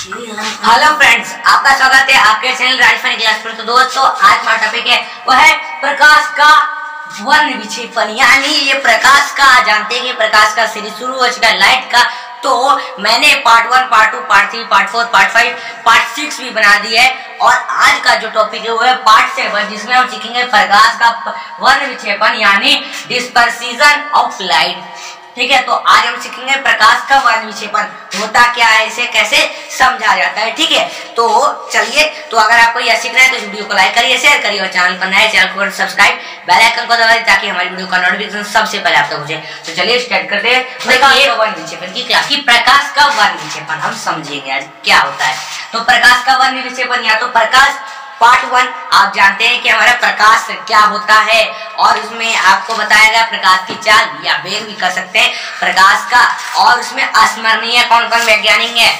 Hello friends, आपका स्वागत है आपके चैनल राजफनी क्लास पर। तो दोस्तों, आज हमारा टॉपिक है वो है प्रकाश का वर्ण विक्षेपण। यानी ये प्रकाश का, जानते हैं कि प्रकाश का सीरीज शुरू हो चुका है लाइट का। तो मैंने part 1, part 2, part 3, part 4, part 5, part 6 भी बना दिया है। और आज का जो टॉपिक है वो है पार्ट 7, जिसमें हम सीखेंगे प्रकाश का वर्ण विक्षेपण यानी डिस्पर्सिशन ऑफ लाइट। ठीक है, तो आज हम सीखेंगे प्रकाश का वर्ण विक्षेपण होता क्या है, इसे कैसे समझा जाता है। ठीक है, तो चलिए, तो अगर आपको यह सीखना है तो इस वीडियो को लाइक करिए, शेयर करिए और चैनल पर नए चैनल को सब्सक्राइब, बेल आइकन को दबाइए ताकि हमारी वीडियो का नोटिफिकेशन सबसे पहले आप तक पहुंचे। तो चलिए स्टार्ट करते हैं प्रकाश का वर्ण विक्षेपण की क्लास। प्रकाश का वर्ण विक्षेपण हम समझेंगे आज क्या होता है। तो प्रकाश का वर्ण विक्षेपण या तो प्रकाश पार्ट 1, आप जानते हैं कि हमारा प्रकाश क्या होता है और उसमें आपको बताया गया प्रकाश की चाल या वेग भी कर सकते हैं प्रकाश का, और उसमें अस्मरणीय कौन कौन वैज्ञानिक है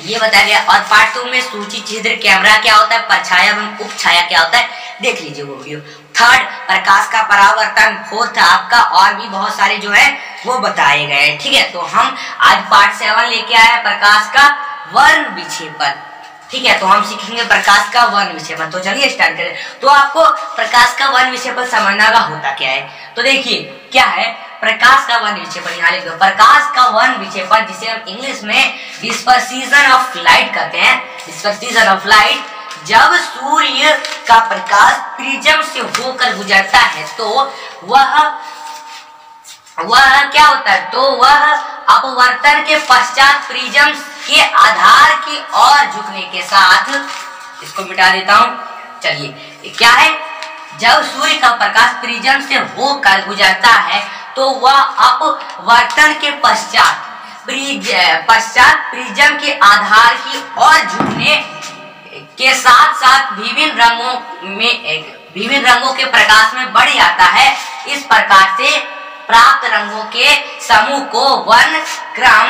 ये बताया गया। और पार्ट 2 में सूची, छिद्र, कैमरा क्या होता है, परछाया एवं उपछाया क्या होता है, देख लीजिए वो वीडियो। थर्ड, प्रकाश का परावर्तन। फोर्थ, आपका और भी बहुत सारे जो है वो बताए गए। ठीक है, तो हम आज पार्ट 7 लेके आए हैं प्रकाश का वर्ण विक्षेपण। ठीक है, तो हम सीखेंगे प्रकाश का वर्ण विक्षेपण। तो चलिए स्टार्ट करें। तो आपको प्रकाश का वर्ण विक्षेपण समझना का होता क्या है, तो देखिए क्या है प्रकाश का वर्ण विक्षेपण। यहाँ लिख दो, प्रकाश का वर्ण विक्षेपण, जिसे हम इंग्लिश में डिस्पर्सिशन ऑफ लाइट कहते हैं। डिस्पर्सिशन ऑफ लाइट, जब सूर्य का प्रकाश प्रिज्म से होकर गुजरता है तो वह क्या होता है, तो वह अपवर्तन के पश्चात प्रिज्म के आधार की ओर झुकने के साथ, इसको मिटा देता हूं। चलिए क्या है, जब सूर्य का प्रकाश प्रिज्म से होकर गुजरता है तो वह अपवर्तन के पश्चात प्रिज्म के आधार की ओर झुकने के साथ साथ विभिन्न रंगों के प्रकाश में बढ़ जाता है। इस प्रकार से प्राप्त रंगों के समूह को वर्ण क्रम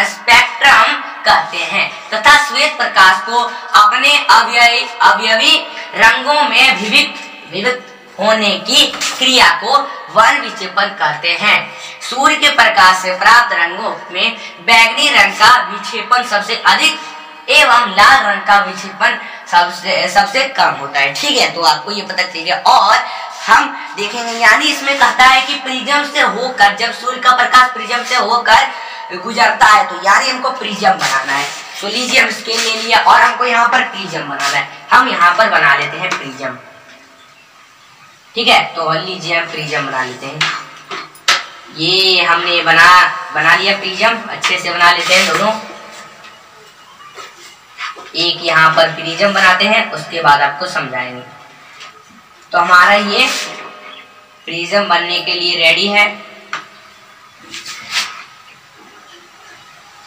स्पेक्ट्रम कहते हैं तथा श्वेत प्रकाश को अपने अवयवी रंगों में विविध होने की क्रिया को वर्ण विक्षेपण कहते हैं। सूर्य के प्रकाश से प्राप्त रंगों में बैंगनी रंग का विक्षेपण सबसे अधिक एवं लाल रंग का विक्षेपण सबसे कम होता है। ठीक है, तो आपको ये पता चल गया। और हम देखेंगे, यानी इसमें कहता है कि प्रिज्म से होकर, जब सूर्य का प्रकाश प्रिज्म से होकर गुजरता है तो यानी हमको प्रिज्म बनाना है। तो लीजिए, हम स्केल ले लिया और हमको यहाँ पर प्रिज्म बनाना है। हम यहाँ पर बना लेते हैं प्रिज्म। ठीक है, तो लीजिए हम प्रिज्म बना लेते हैं। ये हमने बना लिया प्रिज्म, अच्छे से बना लेते हैं दोनों। एक यहाँ पर प्रिज्म बनाते हैं, उसके बाद आपको समझाएंगे। तो हमारा ये प्रिज्म बनने के लिए रेडी है।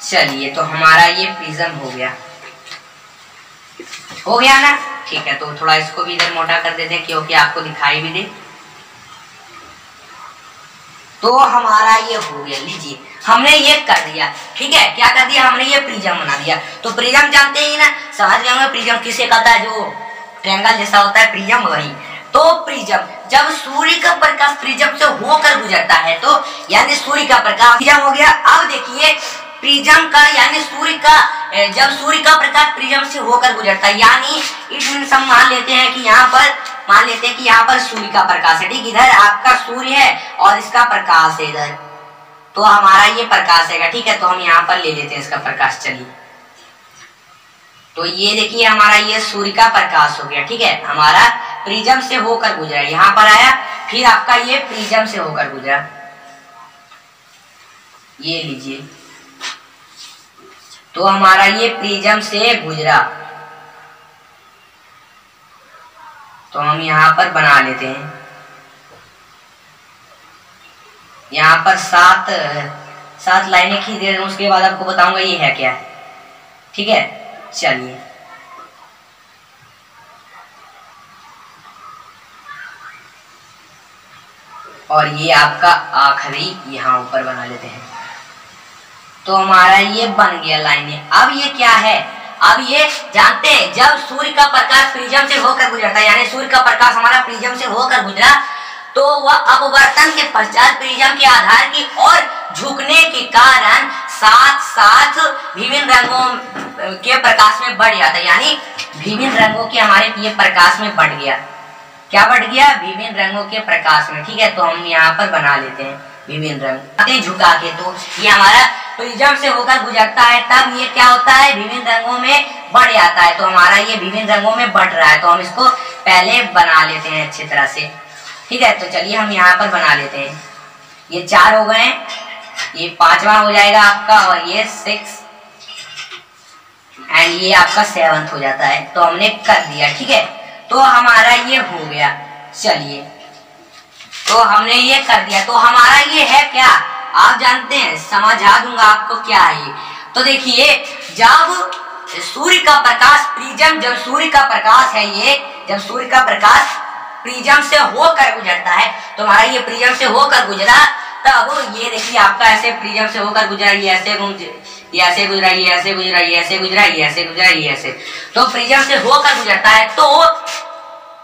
चलिए, तो हमारा ये प्रिज्म हो गया ना। ठीक है, तो थोड़ा इसको भी इधर मोटा कर देते हैं क्योंकि आपको दिखाई भी दे। तो हमारा ये हो गया, लीजिए हमने ये कर दिया। ठीक है, क्या कर दिया, हमने ये प्रिज्म बना दिया। तो प्रिज्म जानते ही ना, समझ गए प्रिज्म किसे कहता है, जो ट्रायंगल जैसा होता है प्रिज्म, वही। तो प्रिज्म, जब सूर्य का प्रकाश प्रिज्म से होकर गुजरता है तो यानी सूर्य का प्रकाश प्रिज्म हो गया। अब देखिए प्रिज्म का यानी जब सूर्य का प्रकाश प्रिज्म से होकर गुजरता है, यानी हम मान लेते हैं कि यहाँ पर सूर्य का प्रकाश है। ठीक, इधर आपका सूर्य है और इसका प्रकाश है इधर, तो हमारा ये प्रकाश है। ठीक है, तो हम यहाँ पर ले लेते हैं इसका प्रकाश। चलिए, तो ये देखिए हमारा ये सूर्य का प्रकाश हो गया। ठीक है, हमारा प्रिज्म से होकर गुजरा, यहाँ पर आया, फिर आपका ये प्रिज्म से होकर गुजरा। ये लीजिए, तो हमारा ये प्रिज्म से गुजरा, तो हम यहाँ पर बना लेते हैं। यहाँ पर सात लाइनें खींच देते हैं, उसके बाद आपको बताऊंगा ये है क्या। ठीक है, चलिए, और ये आपका आखिरी यहाँ ऊपर बना लेते हैं। तो हमारा ये बन गया लाइनें। अब ये क्या है, अब ये जानते हैं, जब सूर्य का प्रकाश प्रिज्म से होकर गुजरता है, यानी सूर्य का प्रकाश हमारा प्रिज्म से होकर गुजरा तो वह अपवर्तन के पश्चात प्रिज्म के आधार की ओर झुकने के कारण साथ साथ विभिन्न रंगों के प्रकाश में बढ़ जाता है, यानी विभिन्न रंगों के हमारे ये प्रकाश में बढ़ गया। क्या बढ़ गया? विभिन्न रंगों के प्रकाश में। ठीक है, तो हम यहाँ पर बना लेते हैं विभिन्न रंग झुका के। तो ये हमारा प्रिज्म से होकर गुजरता है, तब ये क्या होता है? विभिन्न रंगों में बढ़ जाता है। तो हमारा ये विभिन्न रंगों में बढ़ रहा है, तो हम इसको पहले बना लेते हैं अच्छी तरह से। ठीक है, तो चलिए हम यहाँ पर बना लेते हैं। ये 4 हो गए, ये 5वां हो जाएगा आपका, और ये 6 एंड ये आपका 7th हो जाता है। तो हमने कर दिया। ठीक है, तो हमारा ये हो गया। चलिए, तो हमने ये कर दिया। तो हमारा ये है क्या? आप जानते हैं, समझा दूंगा आपको क्या है ये। तो देखिए, जब सूर्य का प्रकाश प्रिज्म, जब सूर्य का प्रकाश है ये, जब सूर्य का प्रकाश प्रिज्म से होकर गुजरता है, तो हमारा ये प्रिज्म से होकर गुजरा, तब ये देखिए आपका ऐसे प्रिज्म से होकर गुजरा, ये ऐसे ये ऐसे गुजरा, ये ऐसे गुजरा, ये ऐसे गुजरा, ये ऐसे गुजरा, ये ऐसे। तो प्रिज्म से होकर गुजरता है, तो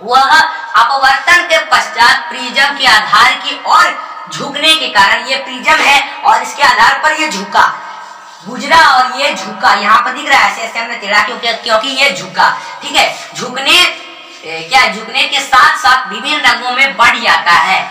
वह अपवर्तन के पश्चात प्रिज्म के आधार की ओर झुकने के कारण, ये प्रिज्म है और इसके आधार पर ये झुका, गुजरा और ये झुका। यहाँ पर दिख रहा है ऐसे ऐसे हमने टेढ़ा क्योंकि ये झुका। ठीक है, झुकने के साथ साथ विभिन्न रंगों में बढ़ जाता है।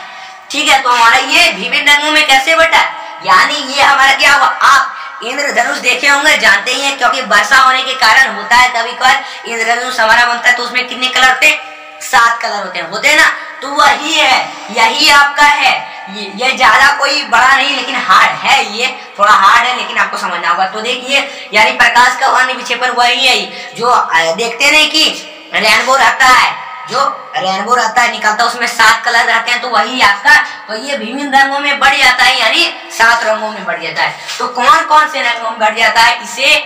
ठीक है, तो हमारा ये विभिन्न रंगों में कैसे बढ़ा? यानी ये हमारा क्या हुआ? आप इंद्रधनुष देखे होंगे, जानते ही हैं, क्योंकि वर्षा होने के कारण होता है कभी कभी इंद्रधनुष हमारा बनता है, तो उसमें कितने कलर होते हैं? 7 कलर होते हैं ना। तो वही है, यही आपका है। ये ज्यादा कोई बड़ा नहीं, लेकिन हार्ड है, ये थोड़ा हार्ड है, लेकिन आपको समझना होगा। तो देखिए, यानी प्रकाश का वर्ण विक्षेपण वही है जो देखते नहीं कि रेनबो रहता है, जो रेनबो रहता है निकलता है, उसमें 7 कलर रहते हैं, तो वही आपका। तो ये विभिन्न रंगों में बढ़ जाता है, यानी 7 रंगों में बढ़ जाता है। तो कौन कौन से रंगों में बढ़ जाता है, इसे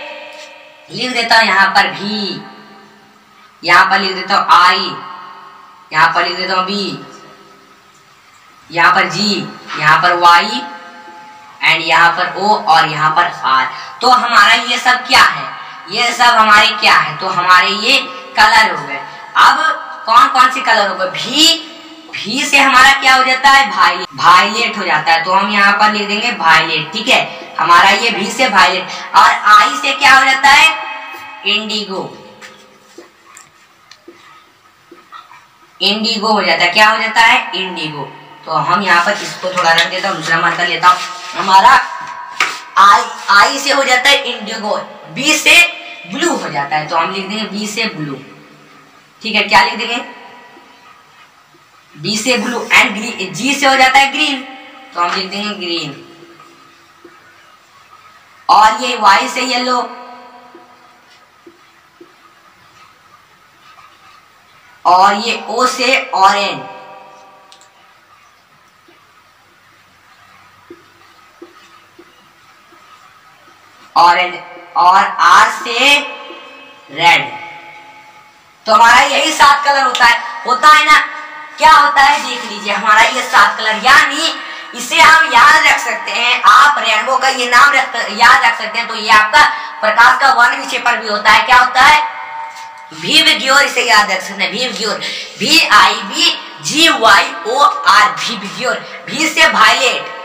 लिख देता हूं यहाँ पर भी, यहाँ पर लिख देता हूँ आई, यहाँ पर लिख देता हूँ बी, यहाँ पर जी, यहाँ पर वाई एंड यहाँ पर ओ और यहाँ पर आर। तो हमारा ये सब क्या है? ये सब हमारे क्या है? तो हमारे ये कलर हो गए। अब कौन कौन से कलर हो गए? भी से हमारा क्या हो जाता है? वायलेट हो जाता है। तो हम यहाँ पर लिख देंगे वायलेट। ठीक है, हमारा ये भी से वायलेट। और आई से क्या हो जाता है? इंडिगो। इंडिगो हो जाता है। क्या हो जाता है? इंडिगो। तो हम यहाँ पर इसको थोड़ा रंग देता हूँ, दूसरा मार्कर लेता हूँ। हमारा आई से हो जाता है इंडिगो, बी से ब्लू हो जाता है, तो हम लिख देंगे बी से ब्लू। ठीक है, क्या लिख देंगे? बी से ब्लू एंड ग्रीन। जी से हो जाता है ग्रीन, तो हम लिख देंगे ग्रीन। और ये वाई से येलो, और ये ओ से ऑरेंज, ऑरेंज, और आर से रेड। तो हमारा यही 7 कलर होता है ना। क्या होता है देख लीजिए, हमारा ये 7 कलर, यानी इसे हम याद रख सकते हैं। आप रेनबो का ये नाम याद रख सकते हैं। तो ये आपका प्रकाश का वर्ण विक्षेपण भी होता है। क्या होता है? विवग्योर, इसे याद रख सकते हैं। विवग्योर, VIVGYOR, विवग्योर। भी से वायलेट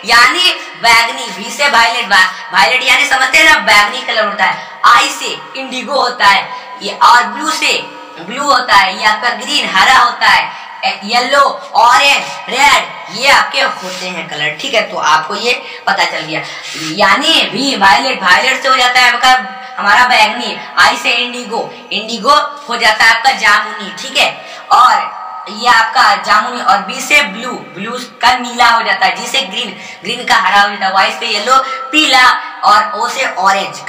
यानी बैगनी, भी से वायलेट यानी समझते हैं ना, बैगनी कलर होता है। आई से इंडिगो होता है ये, और ब्लू से ब्लू होता है, ये आपका ग्रीन हरा होता है, येलो, ऑरेंज, रेड, ये आपके होते हैं कलर। ठीक है, तो आपको ये पता चल गया। यानी भी वायलेट से हो जाता है आपका हमारा बैगनी, आई से इंडिगो हो जाता है आपका जामुनी। ठीक है, और ये आपका जामुनी, और बी से ब्लू का नीला हो जाता है, जी से ग्रीन का हरा हो जाता है, वाई से येलो पीला, और ओ से ऑरेंज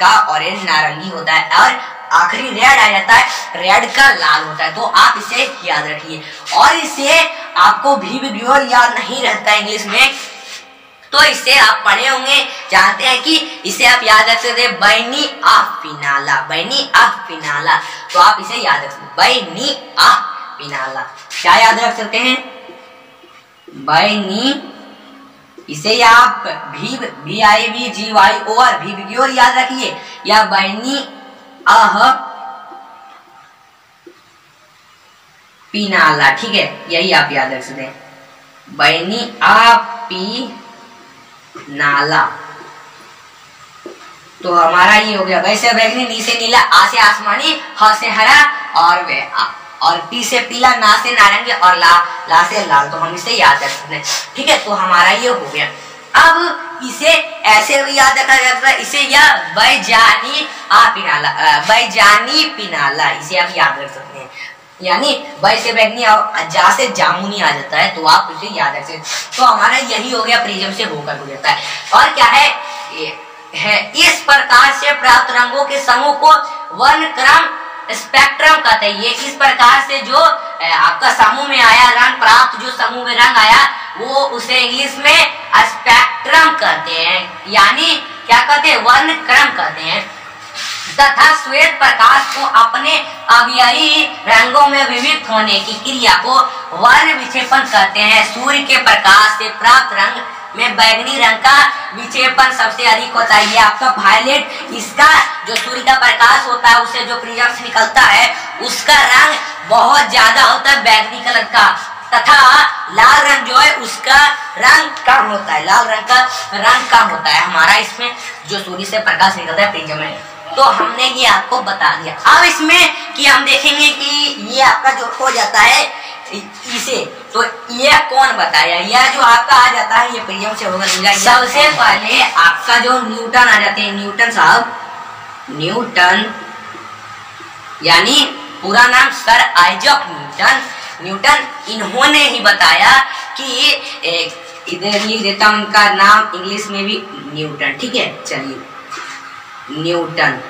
नारंगी होता है, और आखिरी रेड आ जाता है, रेड का लाल होता है। तो आप इसे याद रखिए। और इसे आपको भी याद नहीं रहता इंग्लिश में, तो इसे आप पढ़े होंगे, जानते हैं कि इसे आप याद रख सकते हैं, बैनी ऑफ पिनाला। तो आप इसे याद रख सकते हैं, बैनी ऑफ पिनाला। क्या याद रख सकते हैं? बैनी, इसे आप VIVGYOR विवग्योर याद रखिए, या बैनी पिनाला। ठीक है, यही आप याद रख सकते हैं, बैनी पिनाला। तो हमारा ये हो गया ब से बैगनी, नी से नीला, आ से आसमानी, ह से हरा और पी से पीला, ना से नारंगी और ला से लाल। तो हम इसे याद रख सकते हैं, ठीक है। तो हमारा ये हो गया। अब इसे ऐसे भी याद रखा जाता है, इसे या बैजानी पिनाला, इसे आप याद रख सकते हैं। यानी बै से बैगनी और जा से जामुनी आ जाता है, तो आप इसे याद रख सकते हैं। तो हमारा यही हो गया प्रिज्म से होकर गुजरता है। और क्या है इस प्रकार से प्राप्त रंगों के समूह को वर्णक्रम स्पेक्ट्रम कहते हैं। ये इस प्रकार से जो आपका समूह में आया रंग, प्राप्त जो समूह में रंग आया, वो उसे इंग्लिश में स्पेक्ट्रम कहते हैं। यानी क्या कहते हैं? वर्णक्रम कहते हैं। तथा श्वेत प्रकाश को अपने अवयवी रंगों में विविध होने की क्रिया को वर्ण विक्षेपण कहते हैं। सूर्य के प्रकाश से प्राप्त रंग में बैगनी रंग का विक्षेपण सबसे अधिक होता है। ये आपका वायलेट, इसका जो सूर्य का प्रकाश होता है उससे जो प्रिज्म से निकलता है उसका रंग बहुत ज्यादा होता है बैगनी कलर का। तथा लाल रंग जो है उसका रंग कम होता है, लाल रंग का रंग कम होता है हमारा इसमें जो सूर्य से प्रकाश निकलता है प्रिज्म में। तो हमने ये आपको बता दिया। अब इसमें कि हम देखेंगे कि ये आपका जो हो जाता है इसे, तो ये कौन बताया? यह जो आपका आ जाता है ये प्रिज्म से होगा। सबसे पहले आपका जो न्यूटन आ जाते हैं, न्यूटन साहब, न्यूटन यानी पूरा नाम सर आइजक न्यूटन, इन्होंने ही बताया कि इधर लिख देता हूं इनका नाम इंग्लिश में भी न्यूटन, ठीक है। चलिए, न्यूटन,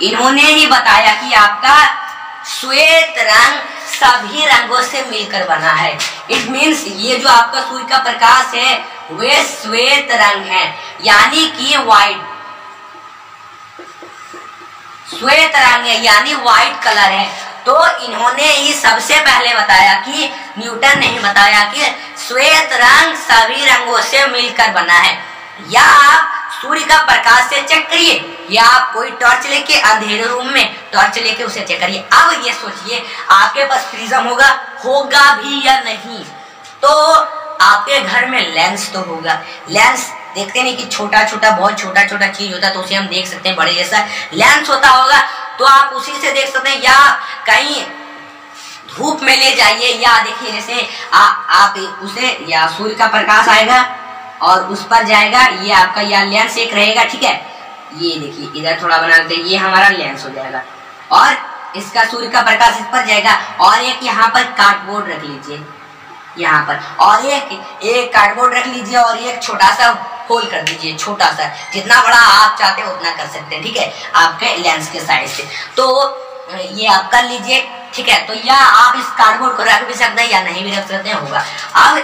इन्होंने ही बताया कि आपका श्वेत रंग सभी रंगों से मिलकर बना है। इट मीन्स ये जो आपका सूर्य का प्रकाश है वे श्वेत रंग है, यानी कि व्हाइट, श्वेत रंग है यानी व्हाइट कलर है। तो इन्होंने ही सबसे पहले बताया कि न्यूटन ने ही बताया कि श्वेत रंग सभी रंगों से मिलकर बना है। या आप सूर्य का प्रकाश से चेक करिए, या आप कोई टॉर्च लेके अंधेरे रूम में टॉर्च लेके उसे चेक करिए। अब ये सोचिए आपके पास प्रिज्म होगा भी या नहीं। तो आपके घर में लेंस तो होगा। लेंस देखते नहीं कि छोटा छोटा, बहुत छोटा छोटा चीज होता है तो उसे हम देख सकते हैं, बड़े जैसा लेंस होता होगा तो आप उसी से देख सकते हैं। या कहीं धूप में ले जाइए, या देखिए जैसे आप उसे, या सूर्य का प्रकाश आएगा और उस पर जाएगा, ये आपका या लेंस एक रहेगा, ठीक है। ये देखिए इधर थोड़ा बना देते हैं, ये हमारा लेंस हो जाएगा और इसका सूर्य का प्रकाश इस पर जाएगा। और एक यहाँ पर कार्डबोर्ड रख लीजिए यहाँ पर, और एक कार्डबोर्ड रख लीजिए और एक छोटा सा होल कर दीजिए, छोटा सा, जितना बड़ा आप चाहते हैं उतना कर सकते हैं, ठीक है, आपके लेंस के साइज से। तो ये आप कर लीजिए, ठीक है। तो या आप इस कार्डबोर्ड को रख भी सकते हैं या नहीं भी रख सकते हैं, होगा। अब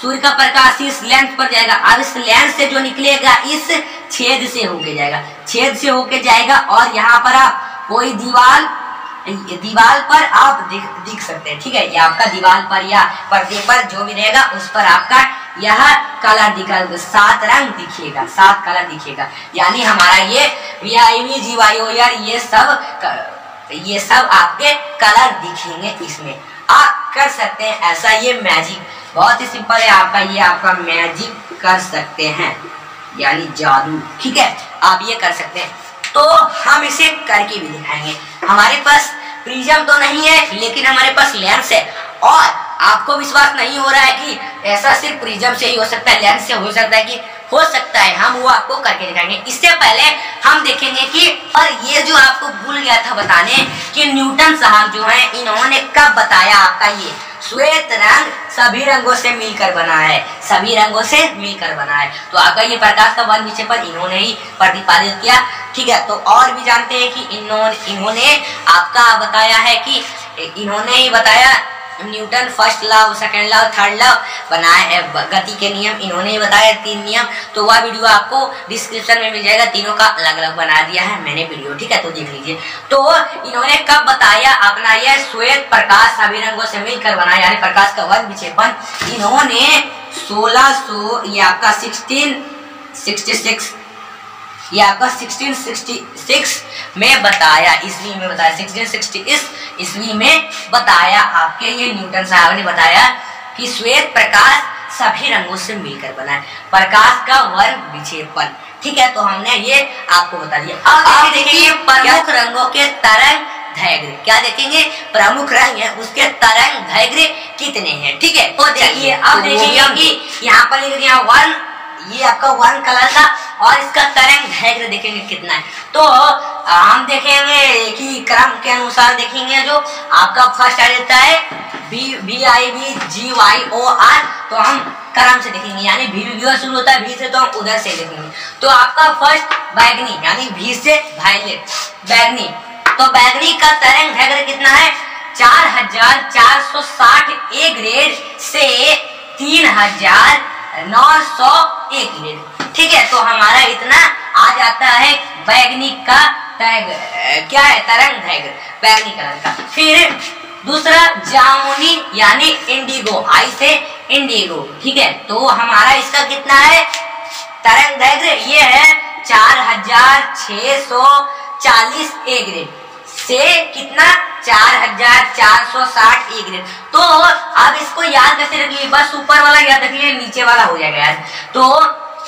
सूर्य का प्रकाश इस लेंस पर जाएगा, अब इस लेंस से जो निकलेगा इस छेद से होके जाएगा, छेद से होके जाएगा और यहाँ पर आप कोई दीवार पर आप दिख सकते हैं, ठीक है। ये आपका दीवार पर या पर्दे पर जो भी रहेगा उस पर आपका यह कलर दिखेगा, 7 रंग दिखेगा, 7 कलर दिखेगा। यानी हमारा ये VIV GYOR ये सब आपके कलर दिखेंगे इसमें। आप कर सकते हैं ऐसा, ये मैजिक बहुत ही सिंपल है आपका, ये आपका मैजिक कर सकते हैं यानी जादू, ठीक है, आप ये कर सकते हैं। तो हम इसे करके भी दिखाएंगे। हमारे पास प्रिज्म तो नहीं है लेकिन हमारे पास लेंस है, और आपको विश्वास नहीं हो रहा है कि ऐसा सिर्फ प्रिज्म से ही हो सकता है, लेंस से हो सकता है, कि हो सकता है, हम वो आपको करके दिखाएंगे। इससे पहले हम देखेंगे कि, और ये जो आपको भूल गया था बताने कि न्यूटन साहब जो हैं इन्होंने कब बताया आपका ये श्वेत रंग सभी रंगों से मिलकर बना है, सभी रंगों से मिलकर बना है। तो आपका ये प्रकाश का वर्ण विक्षेपण इन्होंने ही प्रतिपादित किया, ठीक है। तो और भी जानते हैं कि इन्होंने आपका बताया है कि इन्होंने ही बताया, Newton first law, second law, third law बनाए है, गति के नियम इन्होंने ही बताया 3 नियम। तो वह वीडियो आपको डिस्क्रिप्शन में मिल जाएगा, तीनों का अलग अलग बना दिया है मैंने वीडियो, ठीक है, तो देख लीजिए। तो इन्होंने कब बताया अपना यह श्वेत प्रकाश सभी रंगों से मिलकर बना, यानी प्रकाश का वर्ण विक्षेपण इन्होंने 1600 ये आपका 1666 ये आपका 1666 में बताया, ईस्वी में बताया, 1666 ईस्वी में बताया आपके ये न्यूटन साहब ने बताया कि श्वेत प्रकाश सभी रंगों से मिलकर बना है। प्रकाश का वर्ण विक्षेपण ठीक है, तो हमने ये आपको बता दिया। अब देखिए प्रमुख रंगों के तरंग दैर्घ्य क्या देखेंगे, प्रमुख रंग है उसके तरंग दैर्घ्य कितने हैं। ठीक है, तो देखिए अब देखेंगे कि यहाँ पर लिख दिया वन, ये आपका वन कलर का, और इसका तरंग दैर्घ्य देखेंगे कितना है। तो हम देखेंगे कि क्रम के अनुसार देखेंगे, जो आपका फर्स्ट आ जाता है VIBGYOR, तो हम क्रम से देखेंगे, यानी भी शुरू होता है V से, तो हम उधर से देखेंगे। तो आपका फर्स्ट बैगनी, यानी V से वायलेट, बैगनी, तो बैगनी का तरंग दैर्घ्य कितना है 4460 ए ग्रेड से 3900 ए ग्रेड। ठीक है, तो हमारा इतना आ जाता है बैगनी का क्या है तरंग दैर्घ्य बैगनी कलर का। फिर दूसरा जामुनी यानी इंडिगो, आई से इंडिगो। ठीक है, तो हमारा इसका कितना है तरंग दैर्घ्य, ये है 4640 ए ग्रेड से कितना 4460 ए ग्रेड। तो अब इसको याद कैसे रखिए, बस ऊपर वाला याद रखिए, नीचे वाला हो जाएगा यार। तो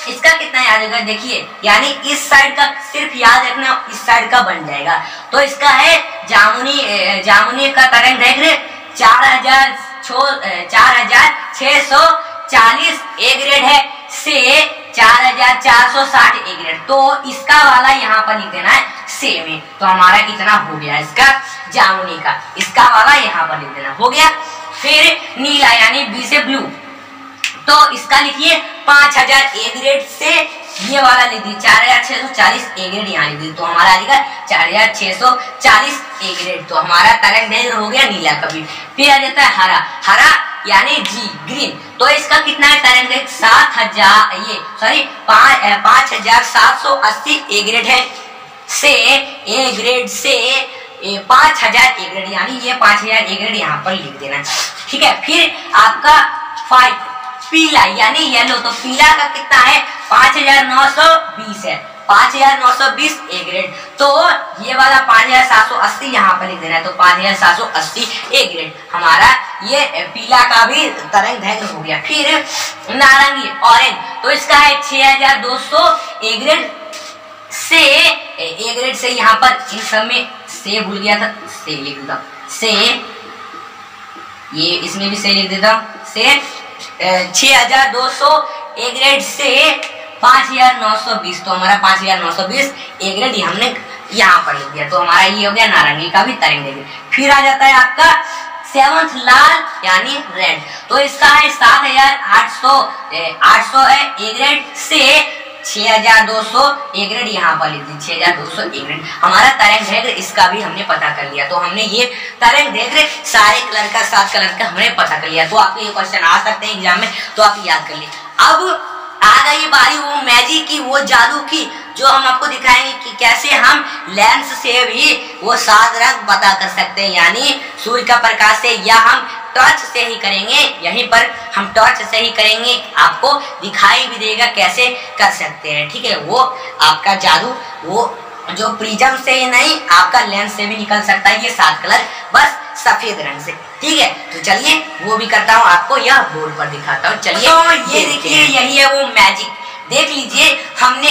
इसका कितना याद रखना, देखिए यानी इस साइड का सिर्फ याद रखना, इस साइड का बन जाएगा। तो इसका है जामुनी का तरंग दैर्घ्य 4640 ए ग्रेड है से 4460 ए ग्रेड। तो इसका वाला यहाँ पर लिख देना है सेम है, तो हमारा कितना हो गया इसका जामुनी का, इसका वाला यहाँ पर लिख देना हो गया। फिर नीला यानी बी से ब्लू, तो इसका लिखिए 5000 ए ग्रेड से ये वाला लिख दिए 4640 ए ग्रेड, यहाँ लिख दिए, तो हमारा आएगा 4640 ए ग्रेड। तो हमारा तरंग दैर्घ्य हो गया नीला का भी। फिर आ जाता है हरा, हरा यानी जी ग्रीन, तो इसका कितना है तरंग दैर्घ्य 5780 ए ग्रेड है से ए ग्रेड से 5000 ए ग्रेड, यानी ये 5000 ए ग्रेड यहाँ पर लिख देना। ठीक है, फिर आपका 5 पीला यानी येलो, तो पीला का कितना है 5920 है, 5920 ए ग्रेड। तो ये वाला 5780 यहाँ पर लिख देना है, तो 5780 ए ग्रेड हमारा ये पीला का भी तरंग दैर्घ्य हो गया। फिर नारंगी ऑरेंज, तो इसका है 6200 ए ग्रेड से ए ग्रेड से, यहाँ पर इन सब में से भूल गया था, से लिख देता से, ये इसमें भी से लिख देता से 6200 ए ग्रेड से 5920, तो हमारा 5920 ए ग्रेड हमने यहाँ पर लिख दिया। तो हमारा ये हो गया नारंगी का भी तरंग दैर्घ्य। फिर आ जाता है आपका 7th लाल यानी रेड, तो इसका है 7800 है ए ग्रेड से 6200 ए ग्रेड, यहाँ पर लिख दी 6200 ए ग्रेड। हमारा तरंग दैर्घ्य इसका भी हमने पता कर लिया। तो हमने ये तरंग दैर्घ्य सारे कलर का 7 कलर का हमने पता कर लिया। तो आपको ये क्वेश्चन आ सकते हैं एग्जाम में, तो आप याद कर लिए। अब आ गई बारी वो मैजिक की, वो जादू की, जो हम आपको दिखाएंगे कि कैसे हम लेंस से भी वो 7 रंग पता कर सकते हैं, यानी सूर्य का प्रकाश से, या हम टॉर्च से ही करेंगे। यहीं पर हम टॉर्च से ही करेंगे, आपको दिखाई भी देगा कैसे कर सकते हैं। ठीक है, वो आपका जादू वो जो प्रिज्म से ही नहीं, आपका लेंस से भी निकल सकता है ये 7 कलर, बस सफेद रंग से। ठीक है, तो चलिए वो भी करता हूँ, आपको यह बोर्ड पर दिखाता हूँ। चलिए, तो ये देखिए यही है वो मैजिक, देख लीजिए। हमने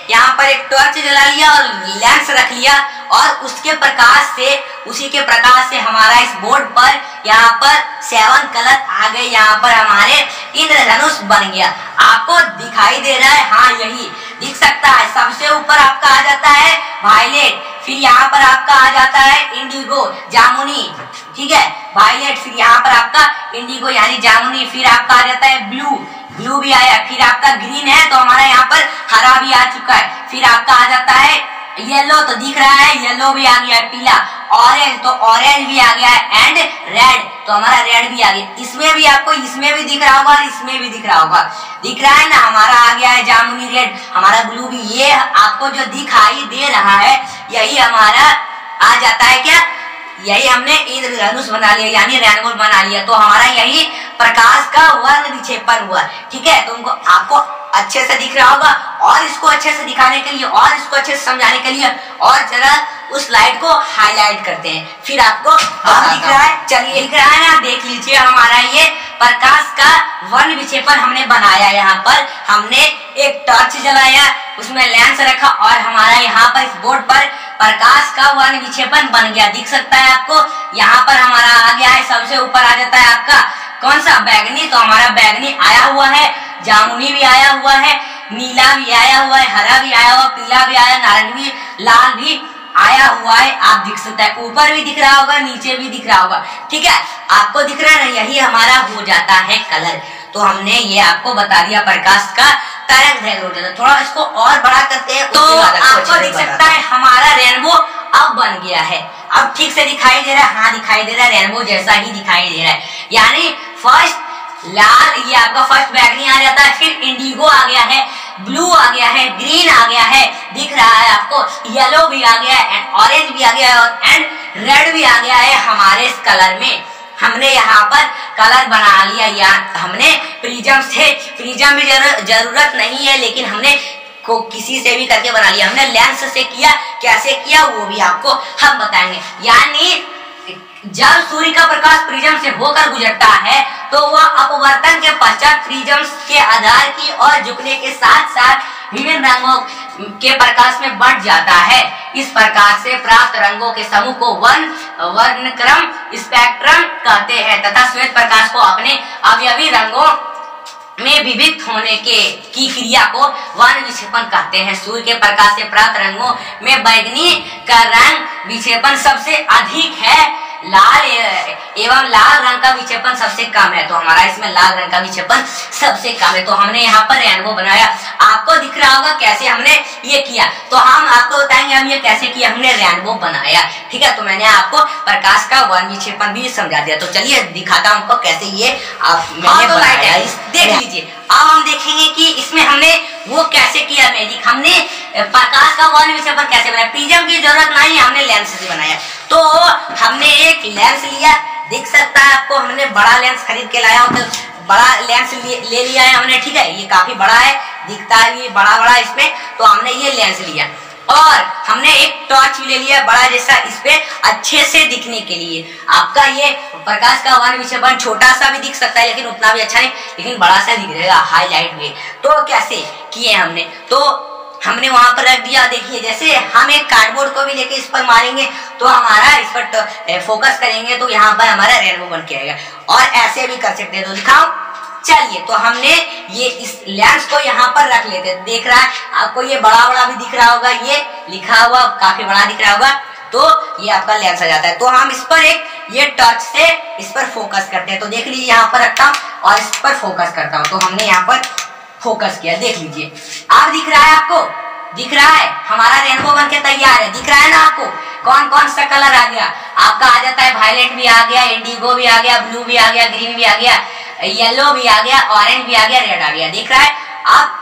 यहाँ पर एक टॉर्च जला लिया और लेंस रख लिया, और उसके प्रकाश से, उसी के प्रकाश से हमारा इस बोर्ड पर यहाँ पर 7 कलर आ गए। यहाँ पर हमारे इंद्रधनुष बन गया, आपको दिखाई दे रहा है, हाँ यही दिख सकता है। सबसे ऊपर आपका आ जाता है वायलेट, फिर यहाँ पर आपका आ जाता है इंडिगो जामुनी, ठीक है वायलेट, फिर यहाँ पर आपका इंडिगो यानी जामुनी, फिर आपका आ जाता है ब्लू, ब्लू भी आया, फिर आपका ग्रीन है, तो हमारा यहाँ पर हरा भी आ चुका है, फिर आपका आ जाता है येलो, तो दिख रहा है येलो भी आ गया है, पीला, ऑरेंज, तो ऑरेंज भी आ गया है, एंड रेड, तो हमारा रेड भी आ गया। इसमें भी आपको, इसमें भी दिख रहा होगा और इसमें भी दिख रहा होगा, दिख रहा है ना, हमारा आ गया है जामुनी रेड, हमारा ब्लू भी। ये आपको जो दिखाई दे रहा है यही हमारा आ जाता है क्या, यही हमने इंद्रधनुष बना लिया, यानी रेनबो बना लिया। तो हमारा यही प्रकाश का वर्ण विक्षेपण हुआ। ठीक है, तुमको आपको अच्छे से दिख रहा होगा, और इसको अच्छे से दिखाने के लिए, और इसको अच्छे से समझाने के लिए, और जरा उस लाइट को हाईलाइट करते हैं, फिर आपको दिख रहा है। चलिए, दिख रहा है ना, देख लीजिए हमारा ये प्रकाश का वर्ण विक्षेपण हमने बनाया। यहाँ पर हमने एक टॉर्च जलाया, उसमें लेंस रखा और हमारा यहाँ पर इस बोर्ड पर प्रकाश का वर्ण विक्षेपण बन गया। दिख सकता है आपको, यहाँ पर हमारा आ गया है, सबसे ऊपर आ जाता है आपका कौन सा, बैगनी। तो हमारा बैगनी आया हुआ है, जामुनी भी आया हुआ है, नीला भी आया हुआ है, हरा भी आया हुआ, पीला भी आया, नारंगी, लाल भी आया हुआ है। आप दिख सकता है, ऊपर भी दिख रहा होगा, नीचे भी दिख रहा होगा, ठीक है, आपको दिख रहा है ना, यही हमारा हो जाता है कलर। तो हमने ये आपको बता दिया प्रकाश का तरंग दैर्घ्य हो जाता है। थोड़ा इसको और बड़ा करते हैं, तो आपको दिख सकता है हमारा रेनबो अब बन गया है। अब ठीक से दिखाई दे रहा है, हाँ दिखाई दे रहा है, रेनबो जैसा ही दिखाई दे रहा है। यानी फर्स्ट लाल, ये आपका फर्स्ट बैगनी आ जाता है, फिर इंडिगो आ गया है, ब्लू आ गया है, ग्रीन आ गया है, दिख रहा है आपको, येलो भी आ गया है, एंड ऑरेंज भी आ गया है, एंड रेड भी आ गया है हमारे इस कलर में। हमने यहाँ पर कलर बना लिया, या हमने प्रिज्म से, प्रिज्म भी जरूरत नहीं है, लेकिन हमने को किसी से भी करके बना लिया। हमने लेंस से किया, कैसे किया वो भी आपको हम बताएंगे। यानी जब सूर्य का प्रकाश प्रिज्म से होकर गुजरता है तो वह अपवर्तन के पश्चात प्रिज्म के आधार की ओर झुकने के साथ साथ विभिन्न रंगों के प्रकाश में बढ़ जाता है। इस प्रकार से प्राप्त रंगों के समूह को वर्णक्रम स्पेक्ट्रम कहते हैं तथा श्वेत प्रकाश को अपने अवयवी रंगों में विभक्त होने की क्रिया को वर्ण विक्षेपण कहते हैं। सूर्य के प्रकाश से प्राप्त रंगों में बैगनी का रंग विक्षेपण सबसे अधिक है, लाल एवं लाल रंग का विक्षेपण सबसे कम है। तो हमारा इसमें लाल रंग का विक्षेपण सबसे कम है। तो हमने यहाँ पर रेनबो बनाया, आपको दिख रहा होगा कैसे हमने ये किया। तो हम आपको बताएंगे हम ये कैसे किया, हमने रेनबो बनाया, ठीक है। तो मैंने आपको प्रकाश का वर्ण विक्षेपण भी समझा दिया। तो चलिए दिखाता हूँ आपको कैसे ये मैंने बनाया, देख लीजिए। अब हम देखेंगे कि इसमें हमने वो कैसे किया मैजिक, हमने प्रकाश का वर्ण विक्षेपण कैसे बनाया। प्रिज्म की जरूरत नहीं, हमने लेंस से बनाया। तो हमने एक लेंस लिया, दिख सकता है आपको, हमने बड़ा लेंस खरीद के लाया हूं, तो बड़ा लेंस ले लिया है हमने, ठीक है। ये काफी बड़ा है, दिखता है ये बड़ा बड़ा इसमें, तो हमने ये लेंस लिया और हमने एक टॉर्च भी ले लिया बड़ा जैसा, इस पे अच्छे से दिखने के लिए। आपका ये प्रकाश का वर्ण विक्षेपण छोटा सा भी दिख सकता है, लेकिन उतना भी अच्छा नहीं, लेकिन बड़ा सा दिख रहेगा, हाईलाइट में। तो कैसे किए हमने, तो हमने वहां पर रख दिया। देखिए जैसे हम एक कार्डबोर्ड को भी लेके इस पर मारेंगे तो हमारा इस पर फोकस करेंगे तो यहाँ पर हमारा रेनबो बन के आएगा। और ऐसे भी कर सकते हैं, तो दिखाओ। चलिए, तो हमने ये इस लेंस को यहाँ पर रख लेते हैं। देख रहा है आपको, ये बड़ा बड़ा भी दिख रहा होगा, ये लिखा हुआ काफी बड़ा दिख रहा होगा, तो ये आपका लेंस आ जाता है। तो हम इस पर एक ये टॉर्च से इस पर फोकस करते हैं। तो देख लीजिए, यहाँ पर रखता हूँ और इस पर फोकस करता हूँ। तो हमने यहाँ पर फोकस किया, देख लीजिए। अब दिख रहा है आपको, दिख रहा है हमारा रेनबो बन के तैयार है। दिख रहा है ना आपको, कौन कौन सा कलर आ गया आपका, आ जाता है वायलेट भी आ गया, इंडिगो भी आ गया, ब्लू भी आ गया, ग्रीन भी आ गया, येलो भी आ गया, ऑरेंज भी आ गया, रेड आ गया। दिख रहा है।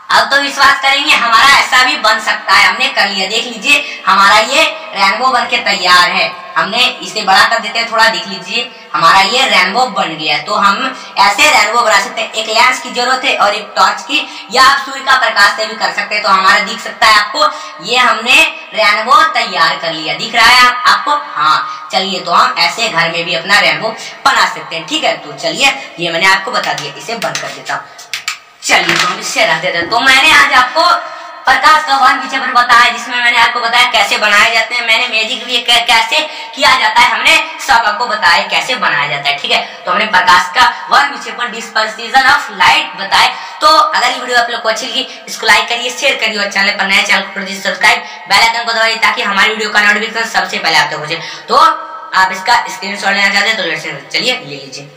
अब तो विश्वास करेंगे हमारा ऐसा भी बन सकता है। हमने कर लिया, देख लीजिए हमारा ये रेनबो बन के तैयार है। हमने इसे बड़ा कर देते हैं थोड़ा, देख लीजिए हमारा ये रेनबो बन गया। तो हम ऐसे रेनबो बना सकते हैं। एक लेंस की जरूरत है और एक टॉर्च की, या आप सूर्य का प्रकाश से भी कर सकते हैं। तो हमारा दिख सकता है आपको, ये हमने रेनबो तैयार कर लिया। दिख रहा है आपको, हाँ। चलिए, तो हम ऐसे घर में भी अपना रेनबो बना सकते हैं, ठीक है। तो चलिए, ये मैंने आपको बता दिया, इसे बंद कर देता हूँ। चलिए, तो हम इससे रख देते हैं। तो मैंने आज आपको प्रकाश का वर्ण विक्षेपण बताया, जिसमें मैंने आपको बताया कैसे बनाए जाते हैं। मैंने मैजिक भी कैसे किया जाता है, हमने सब आपको बताया कैसे बनाया जाता है, ठीक है। तो हमने प्रकाश का वर्ण विक्षेपण, डिस्पर्सिशन ऑफ लाइट बताए। तो अगर ये वीडियो आप लोग को अच्छी लगी, इसको लाइक करिए, शेयर करिए और चैनल पर नए चैनल को सब्सक्राइब, बेल आइकन को दबाइए, ताकि हमारी वीडियो का नोटिफिकेशन सबसे पहले आप तक पहुंचे। तो आप इसका स्क्रीनशॉट लेना चाहते हैं तो चलिए ले लीजिए।